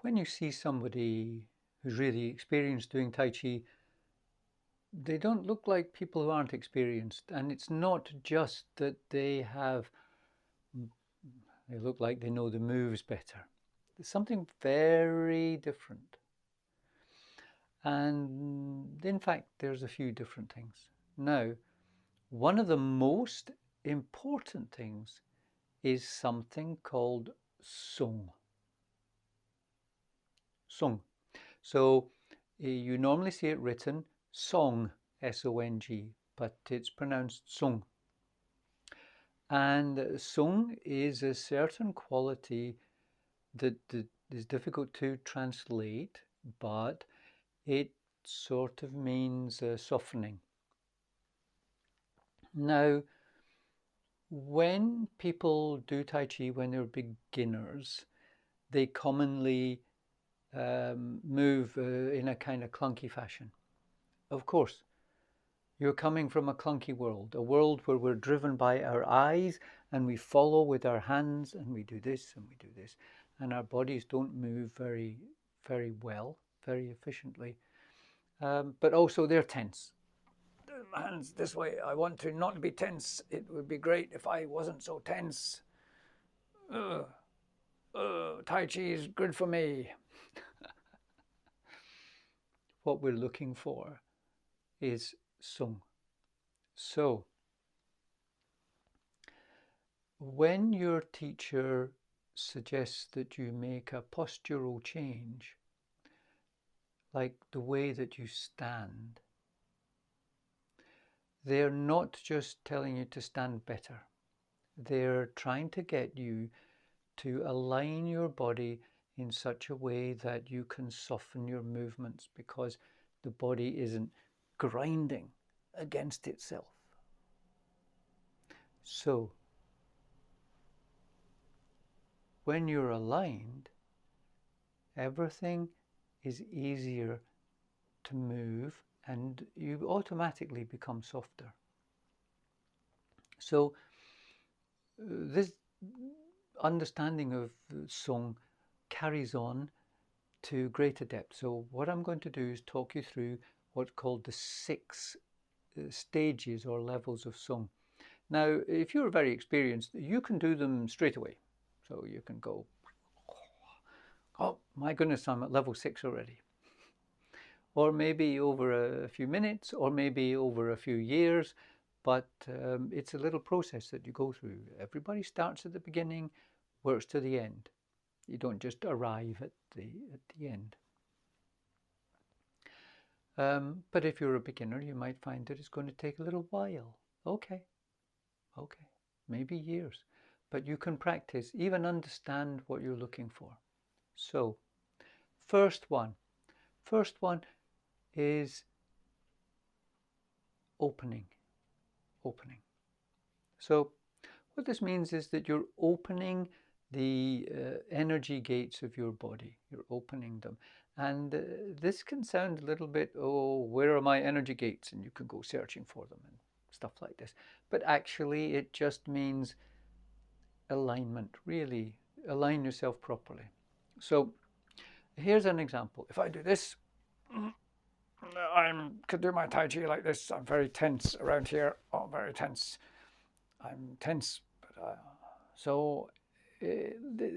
When you see somebody who's really experienced doing Tai Chi, they don't look like people who aren't experienced. And it's not just that they look like they know the moves better. There's something very different. And in fact, there's a few different things. Now, one of the most important things is something called song. Song. So you normally see it written song, S-O-N-G, but it's pronounced song. And song is a certain quality that is difficult to translate, but it sort of means softening. Now, when people do Tai Chi when they're beginners, they commonly move in a kind of clunky fashion. Of course, you're coming from a clunky world, a world where we're driven by our eyes and we follow with our hands and we do this and we do this. And our bodies don't move very, very well, very efficiently. But also they're tense. My hands this way. I want to not be tense. It would be great if I wasn't so tense. Ugh. Tai Chi is good for me. What we're looking for is sung. So, when your teacher suggests that you make a postural change, like the way that you stand, they're not just telling you to stand better. They're trying to get you to align your body in such a way that you can soften your movements because the body isn't grinding against itself. So, when you're aligned, everything is easier to move and you automatically become softer. So, this understanding of song carries on to greater depth. So what I'm going to do is talk you through what's called the 6 stages or levels of song. Now, if you're very experienced, you can do them straight away. So you can go, oh my goodness, I'm at level 6 already. Or maybe over a few minutes, or maybe over a few years, but it's a little process that you go through. Everybody starts at the beginning, works to the end. You don't just arrive at the end. But if you're a beginner, you might find that it's going to take a little while. Okay, maybe years. But you can practice, even understand what you're looking for. So, first one is opening. So, what this means is that you're opening the energy gates of your body. You're opening them. And this can sound a little bit, oh, where are my energy gates? And you can go searching for them and stuff like this. But actually, it just means alignment, really. Align yourself properly. So here's an example. If I do this, I could do my Tai Chi like this. I'm very tense around here. Oh, very tense. I'm tense. But, so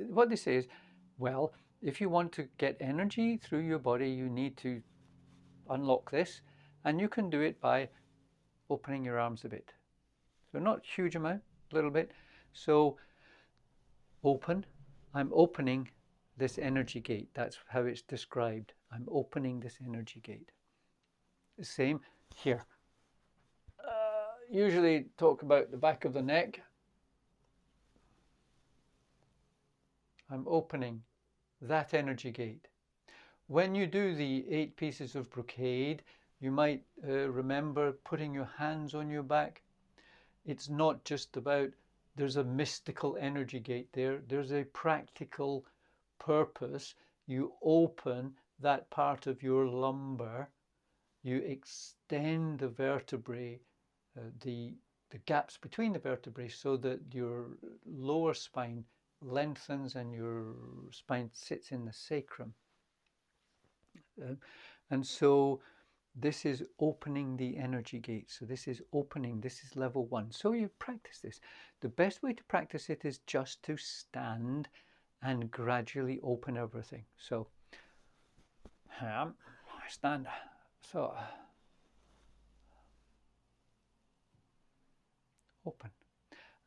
what they say is, well, if you want to get energy through your body, you need to unlock this. And you can do it by opening your arms a bit. So not huge amount, a little bit. So open. I'm opening this energy gate. That's how it's described. I'm opening this energy gate. The same here. Usually talk about the back of the neck. I'm opening that energy gate. When you do the 8 pieces of brocade, you might remember putting your hands on your back. It's not just about there's a mystical energy gate there. There's a practical purpose. You open that part of your lumbar. You extend the vertebrae, the gaps between the vertebrae so that your lower spine lengthens and your spine sits in the sacrum. And so this is opening the energy gate. So this is opening, this is level 1. So you practice this. The best way to practice it is just to stand and gradually open everything. So I stand. So open.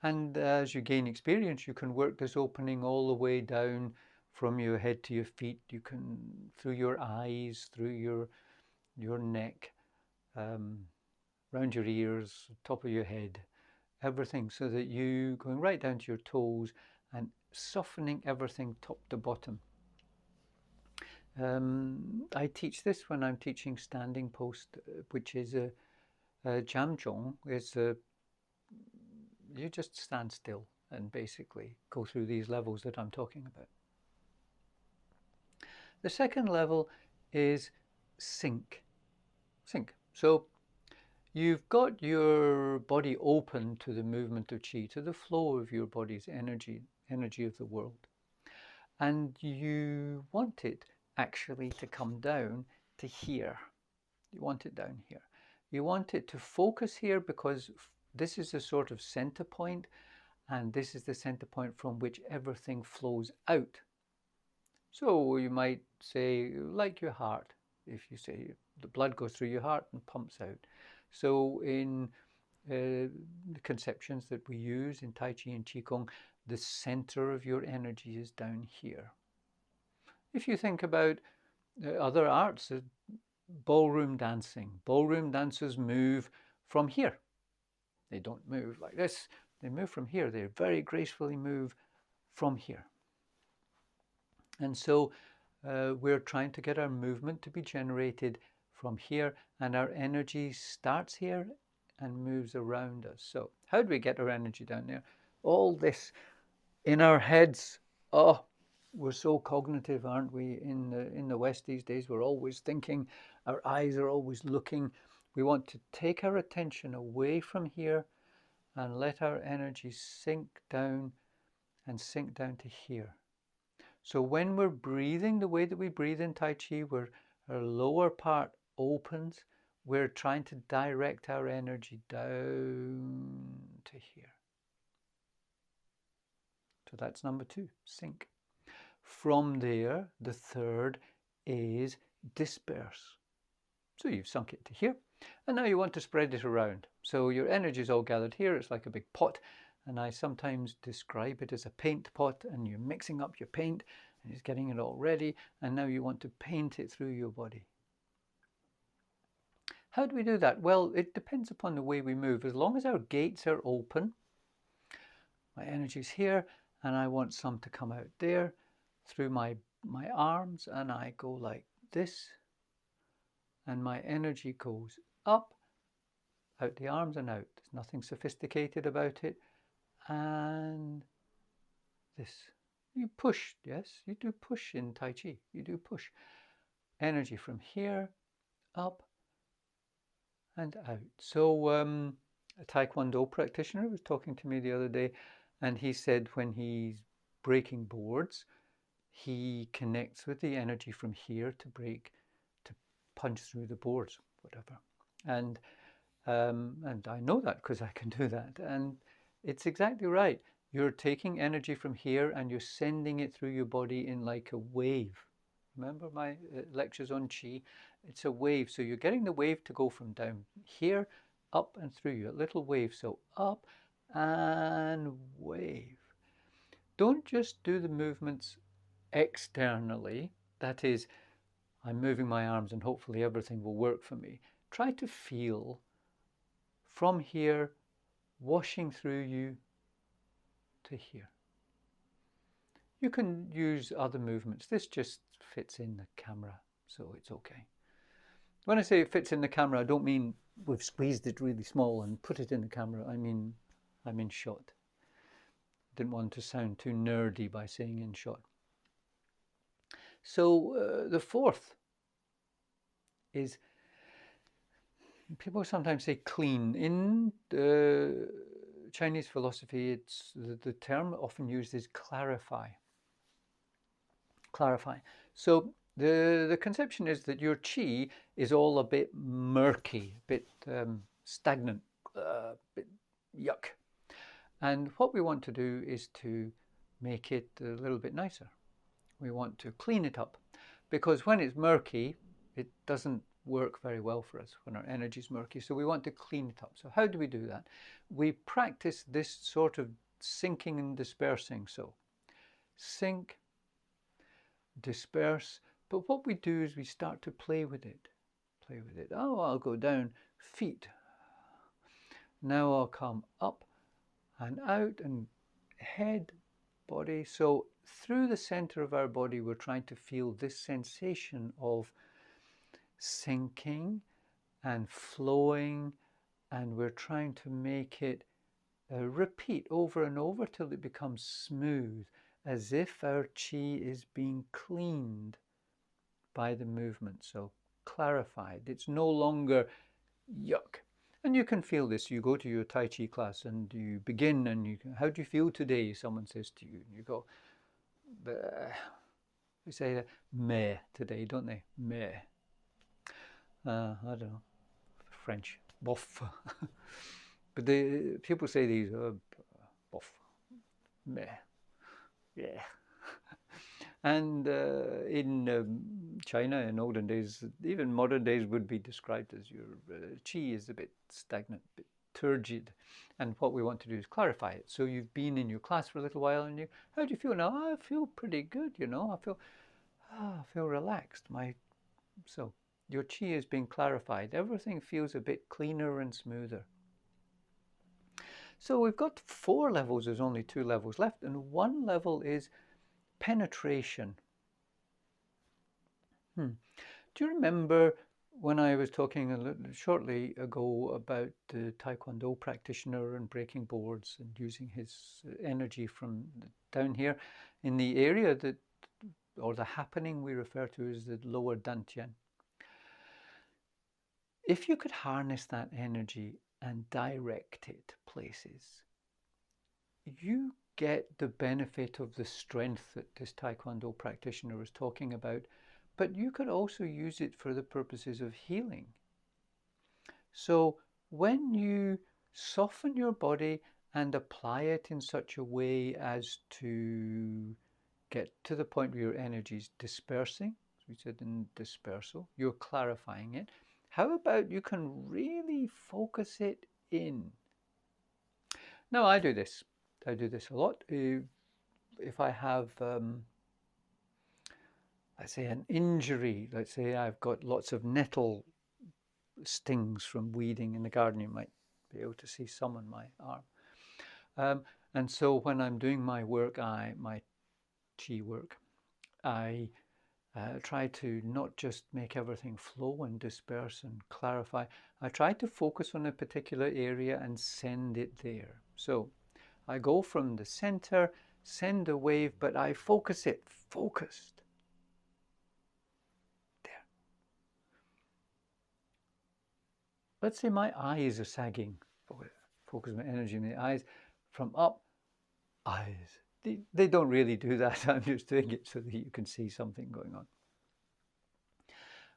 And as you gain experience, you can work this opening all the way down from your head to your feet. You can, through your eyes, through your neck, around your ears, top of your head, everything, so that you going right down to your toes and softening everything top to bottom. I teach this when I'm teaching standing post, which is a jamjong. It's you just stand still and basically go through these levels that I'm talking about. The second level is sync. Sync. So you've got your body open to the movement of chi, to the flow of your body's energy of the world. And you want it actually to come down to here. You want it down here. You want it to focus here because this is a sort of center point, and this is the center point from which everything flows out. So you might say, like your heart, if you say the blood goes through your heart and pumps out. So in the conceptions that we use in Tai Chi and Qigong, the center of your energy is down here. If you think about other arts, ballroom dancing, ballroom dancers move from here. They don't move like this. They move from here. They very gracefully move from here. And so we're trying to get our movement to be generated from here, and our energy starts here and moves around us. So how do we get our energy down there? All this in our heads. Oh, we're so cognitive, aren't we? In the West these days, we're always thinking. Our eyes are always looking. We want to take our attention away from here and let our energy sink down and sink down to here. So when we're breathing the way that we breathe in Tai Chi, where our lower part opens, we're trying to direct our energy down to here. So that's number 2, sink. From there, the third is disperse. So you've sunk it to here, and now you want to spread it around. So your energy is all gathered here. It's like a big pot, and I sometimes describe it as a paint pot, and you're mixing up your paint, and it's getting it all ready, and now you want to paint it through your body. How do we do that? Well, it depends upon the way we move. As long as our gates are open, my energy's here, and I want some to come out there through my arms, and I go like this, and my energy goes up, out the arms and out. There's nothing sophisticated about it. And this. You push, yes, you do push in Tai Chi. You do push. Energy from here, up, and out. So a Taekwondo practitioner was talking to me the other day, and he said when he's breaking boards, he connects with the energy from here to punch through the boards, whatever. And I know that because I can do that. And it's exactly right. You're taking energy from here and you're sending it through your body in like a wave. Remember my lectures on Qi? It's a wave. So you're getting the wave to go from down here, up and through you. A little wave. So up and wave. Don't just do the movements externally. That is, I'm moving my arms and hopefully everything will work for me. Try to feel from here, washing through you to here. You can use other movements. This just fits in the camera, so it's okay. When I say it fits in the camera, I don't mean we've squeezed it really small and put it in the camera. I mean, I'm in shot. Didn't want to sound too nerdy by saying in shot. So the fourth is, people sometimes say clean. In Chinese philosophy, it's the term often used is clarify. Clarify. So the conception is that your chi is all a bit murky, a bit stagnant, a bit yuck. And what we want to do is to make it a little bit nicer. We want to clean it up, because when it's murky, it doesn't work very well for us when our energy is murky. So we want to clean it up. So how do we do that? We practice this sort of sinking and dispersing. So sink, disperse. But what we do is we start to play with it. Play with it. Oh, I'll go down, feet. Now I'll come up and out and head, body. So through the center of our body, we're trying to feel this sensation of sinking and flowing, and we're trying to make it repeat over and over till it becomes smooth, as if our chi is being cleaned by the movement. So clarified. It's no longer yuck. And you can feel this. You go to your Tai Chi class and you begin and you can, how do you feel today? Someone says to you, and you go, they say meh today, don't they? Meh. I don't know, French, bof. But people say these, bof, meh, yeah. And in China, in olden days, even modern days, would be described as your chi is a bit stagnant, a bit turgid. And what we want to do is clarify it. So you've been in your class for a little while, and how do you feel now? I feel pretty good, you know. I feel relaxed. So your chi is being clarified. Everything feels a bit cleaner and smoother. So we've got 4 levels. There's only 2 levels left, and one level is penetration. Do you remember when I was talking shortly ago about the Taekwondo practitioner and breaking boards and using his energy from down here in the area that, or the happening we refer to as the lower dantian? If you could harness that energy and direct it places, you get the benefit of the strength that this Taekwondo practitioner was talking about, but you could also use it for the purposes of healing. So when you soften your body and apply it in such a way as to get to the point where your energy is dispersing, as we said in dispersal, you're clarifying it. How about you can really focus it in? Now I do this a lot. If I have, let's say, an injury, let's say I've got lots of nettle stings from weeding in the garden, you might be able to see some on my arm. And so when I'm doing my work, my chi work, I try to not just make everything flow and disperse and clarify. I try to focus on a particular area and send it there. So I go from the center, send a wave, but I focus it, focused. There. Let's say my eyes are sagging. Focus my energy in the eyes. From up, eyes. They don't really do that. I'm just doing it so that you can see something going on.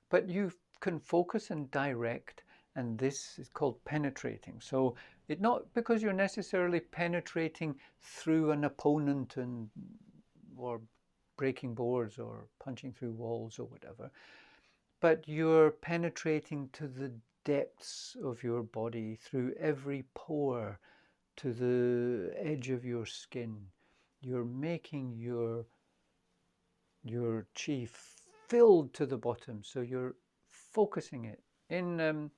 But you can focus and direct, and this is called penetrating. So it's not because you're necessarily penetrating through an opponent or breaking boards or punching through walls or whatever, but you're penetrating to the depths of your body, through every pore, to the edge of your skin. You're making your chi filled to the bottom, so you're focusing it. In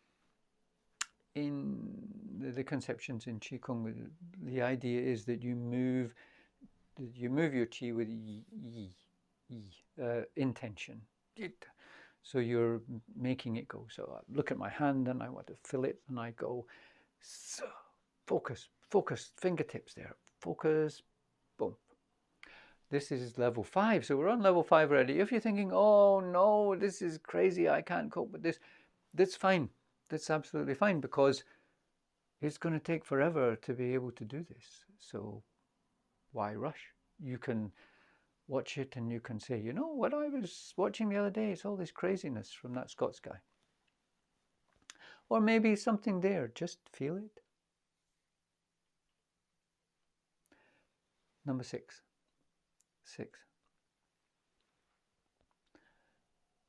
the conceptions in Qigong, the idea is that you move your chi with intention. So you're making it go. So I look at my hand and I want to fill it, and I go, so, focus, fingertips there, focus, boom. This is level 5. So we're on level 5 already. If you're thinking, oh no, this is crazy, I can't cope with this, that's fine. That's absolutely fine, because it's going to take forever to be able to do this. So why rush? You can watch it and you can say, you know, what I was watching the other day, it's all this craziness from that Scots guy. Or maybe something there, just feel it. Number six.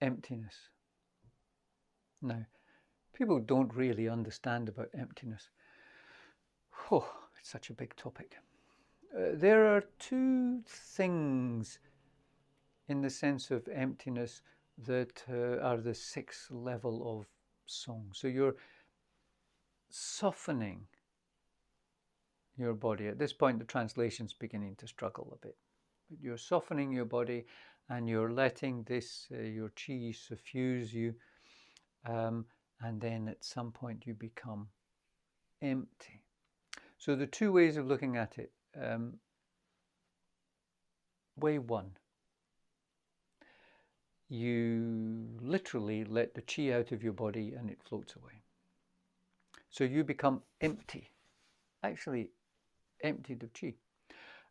Emptiness. Now, people don't really understand about emptiness. Oh, it's such a big topic. There are two things in the sense of emptiness that are the sixth level of song. So you're softening your body. At this point, the translation's beginning to struggle a bit. But you're softening your body and you're letting this, your chi suffuse you. And then at some point you become empty. So the two ways of looking at it. Way one, you literally let the chi out of your body and it floats away. So you become empty, actually emptied of chi.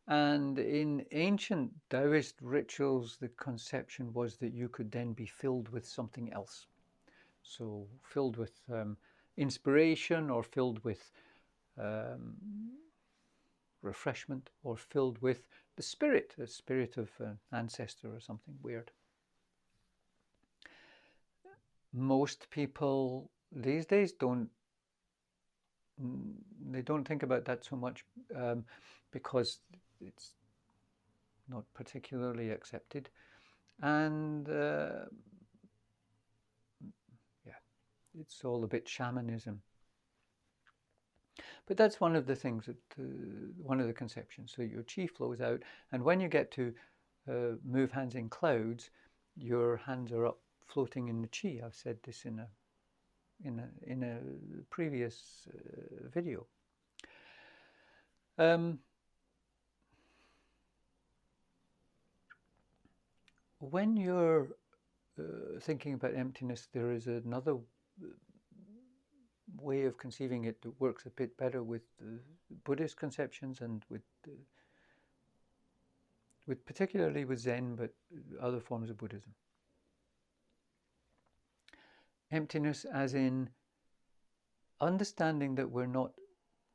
And in ancient Taoist rituals, the conception was that you could then be filled with something else. So filled with inspiration, or filled with refreshment, or filled with the spirit of an ancestor or something weird. Most people these days don't think about that so much, because it's not particularly accepted, and yeah, it's all a bit shamanism. But that's one of the things that one of the conceptions. So your chi flows out, and when you get to move hands in clouds, your hands are up floating in the chi. I've said this in a previous video. When you're thinking about emptiness, there is another way of conceiving it that works a bit better with Buddhist conceptions and with particularly with Zen, but other forms of Buddhism. Emptiness as in understanding that we're not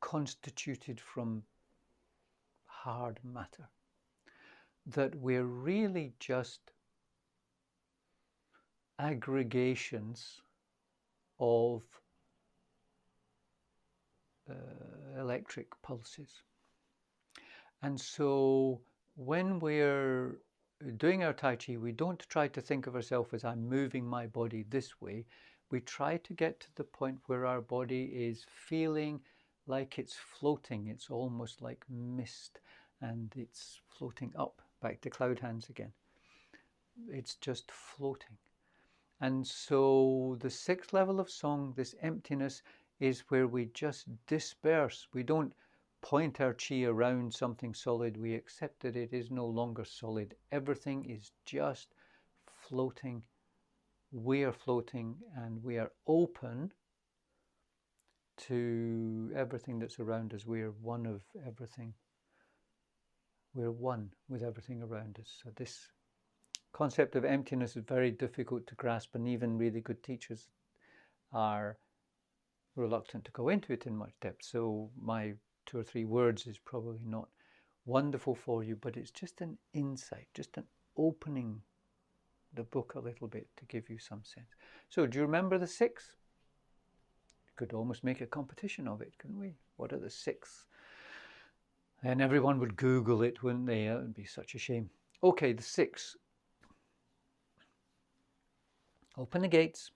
constituted from hard matter, that we're really just aggregations of electric pulses. And so when we're doing our Tai Chi, we don't try to think of ourselves as I'm moving my body this way. We try to get to the point where our body is feeling like it's floating. It's almost like mist, and it's floating up. Back to cloud hands again. It's just floating. And so the sixth level of song, this emptiness, is where we just disperse. We don't point our chi around something solid. We accept that it is no longer solid. Everything is just floating. We are floating, and we are open to everything that's around us. We are one of everything. We're one with everything around us. So this concept of emptiness is very difficult to grasp, and even really good teachers are reluctant to go into it in much depth. So my 2 or 3 words is probably not wonderful for you, but it's just an insight, just an opening the book a little bit to give you some sense. So do you remember the 6? You could almost make a competition of it, couldn't we? What are the 6? And everyone would Google it, wouldn't they? It would be such a shame. Okay, the 6. Open the gates.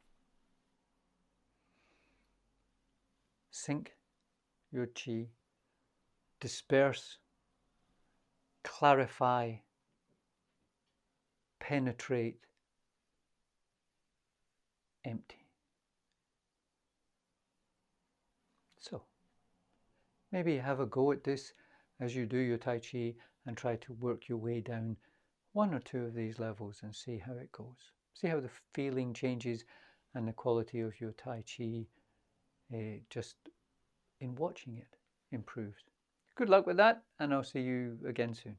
Sink your chi. Disperse. Clarify. Penetrate. Empty. So maybe have a go at this as you do your Tai Chi and try to work your way down 1 or 2 of these levels and see how it goes. See how the feeling changes and the quality of your Tai Chi just in watching it improved. Good luck with that, and I'll see you again soon.